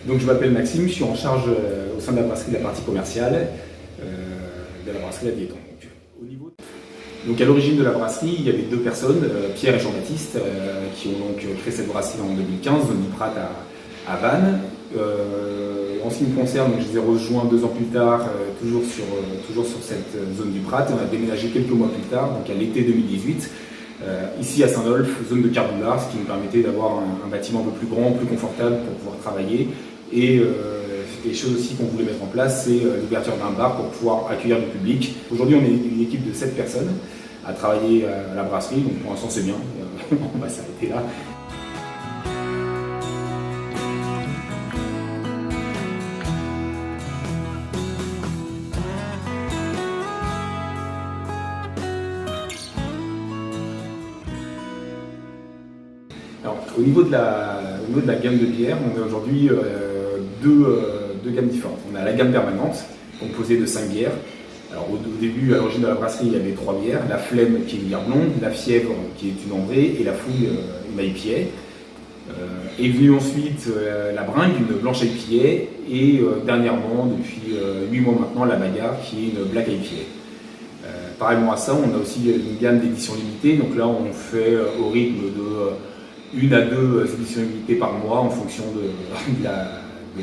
Donc je m'appelle Maxime, je suis en charge au sein de la brasserie de la partie commerciale de la brasserie La Diéton. Donc à l'origine de la brasserie, il y avait deux personnes, Pierre et Jean-Baptiste, qui ont donc créé cette brasserie en 2015, zone du Prat à Vannes. En ce qui me concerne, je les ai rejoints 2 ans plus tard, toujours sur cette zone du Prat, et on a déménagé quelques mois plus tard, donc à l'été 2018, ici à Saint-Dolphe, zone de Carboulard, ce qui nous permettait d'avoir un bâtiment un peu plus grand, plus confortable pour pouvoir travailler. Et des choses aussi qu'on voulait mettre en place, c'est l'ouverture d'un bar pour pouvoir accueillir du public. Aujourd'hui, on est une équipe de 7 personnes à travailler à la brasserie, donc pour l'instant c'est bien, on va s'arrêter là. Alors, au niveau de la gamme de bières, on a aujourd'hui deux gammes différentes. On a la gamme permanente, composée de 5 bières. Alors, au début, à l'origine de la brasserie, il y avait 3 bières. La Flemme, qui est une bière blonde, la Fièvre, qui est une ambrée, et la Fouille, une IPA. Est venue ensuite la Bringue, une blanche IPA, et dernièrement, depuis 8 mois maintenant, la Bagarre, qui est une black IPA. Parallèlement à ça, on a aussi une gamme d'éditions limitées. Donc là, on fait au rythme de 1 à 2 éditions limitées par mois en fonction de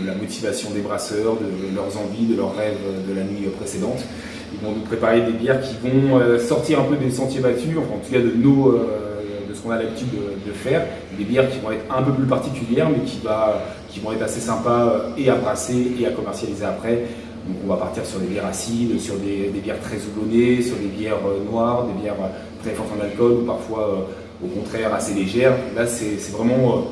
la motivation des brasseurs, de leurs envies, de leurs rêves de la nuit précédente. Ils vont nous préparer des bières qui vont sortir un peu des sentiers battus, enfin, en tout cas de ce qu'on a l'habitude de faire. Des bières qui vont être un peu plus particulières, mais qui vont être assez sympas et à brasser et à commercialiser après. Donc on va partir sur des bières acides, sur des bières très houblonnées, sur des bières noires, des bières très fortes en alcool ou parfois au contraire assez légères. Là c'est vraiment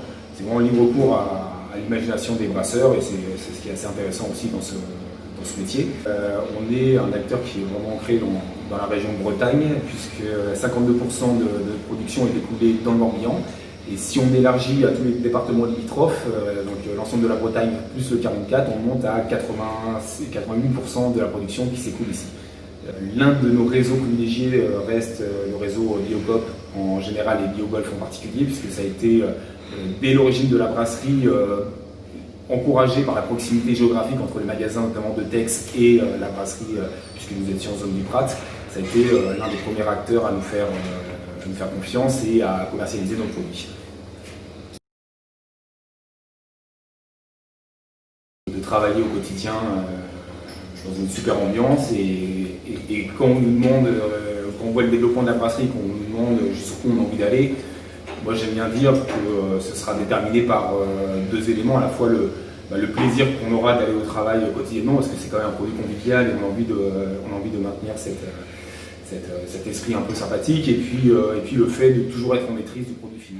libre cours à l'imagination des brasseurs et c'est ce qui est assez intéressant aussi dans ce métier. On est un acteur qui est vraiment ancré dans la région de Bretagne puisque 52% de production est découlée dans le Morbihan. Et si on élargit à tous les départements limitrophes, donc l'ensemble de la Bretagne plus le 44, on monte à 88% de la production qui s'écoule ici. L'un de nos réseaux privilégiés reste le réseau Biocoop en général et Biogolf en particulier, puisque ça a été dès l'origine de la brasserie encouragé par la proximité géographique entre les magasins notamment de Tex et la brasserie, puisque nous étions en zone du Prat. Ça a été l'un des premiers acteurs à nous faire confiance et à commercialiser nos produits. De travailler au quotidien dans une super ambiance et quand on nous demande, quand on voit le développement de la brasserie, qu'on nous demande jusqu'où on a envie d'aller, moi j'aime bien dire que ce sera déterminé par 2 éléments, à la fois le plaisir qu'on aura d'aller au travail quotidiennement, parce que c'est quand même un produit convivial et on a envie de maintenir cet esprit un peu sympathique, et puis le fait de toujours être en maîtrise du produit fini.